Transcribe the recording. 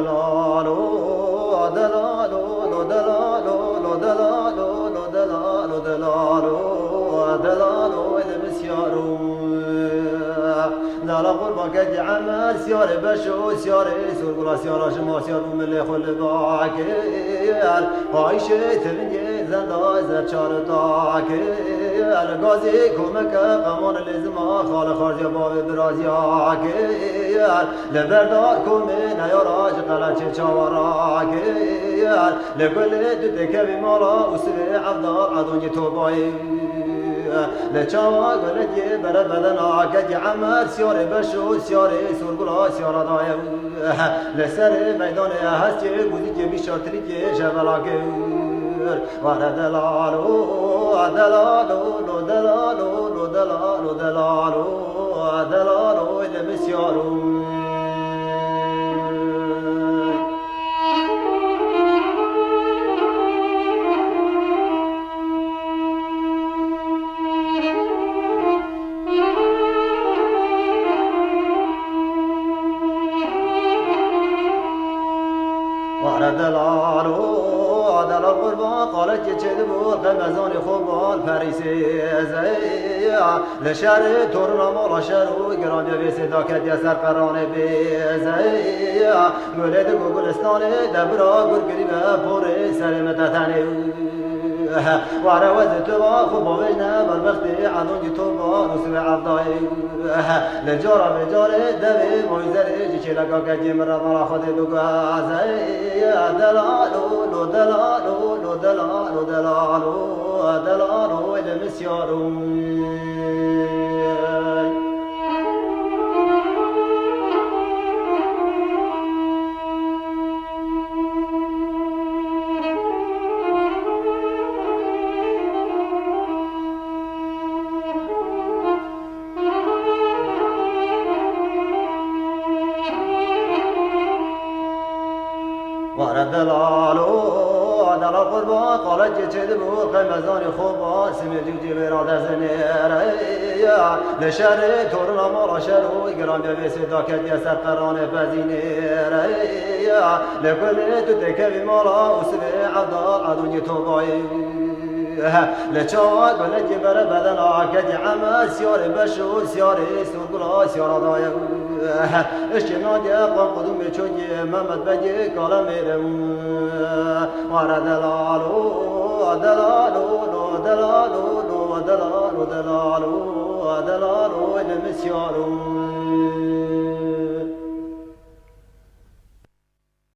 دلالو دلالو دلالو دلالو دلالو دلالو دلالو المسيارو دالا قربان كدي عمر سيار بشو سيار سور قلا سيار شما سيار ملي خل باكر عايشة من زندا زر چار تاكر غازي كومك قمان لزما خال خارج باب برازيا كر لبردار كومن يا راج قلچ چاورا كر لقل دتك بمالا وسبع عبدار عدوني توباي لچاوا گلدی بر بدن آگدی عمر سیار بشو سیار سرگلا سیار دایم لسر میدان هستی بودی که بیشتری که جبلا گر واره دلالو دلالو دلالو دلالو دلالو دلالو لمسیارو دلالو دلال قربان قالت که چه بود قمزان خوبان پریسی زیا لشهر تورنا مالا شهرو گران بیا صدا کدی سر قرانه بیزیا گلد گلستان دبرا گرگری و پوری سلمت تنه وعلى وزن تبا خبا وجنا بالبختي عدوني توبا نسوي عبداي لجارة بجارة دبي مويزري جيشي لقا كجي مرة مرة خدي بقى زي دلالو دلالو دلالو دلالو دلالو المسيارو دلالو دلال قربان قالت چه دبو قمزان خوبان سمیجو جی برادر زنیره لشهر تورنا مالا شهرو گران بیا صدا کدی سر قرانه بزینیره لکل تو تکوی مالا وسبع عبدال عدونی توبایی لچاوا گلدی بر بدن آکدی عمل سیار بشو سیار سرگلا سیار دایم اشتنادی قام قدوم چونی محمد بگی کالا میرم وارا دلالو دلالو دلالو دلالو دلالو دلالو المسیارو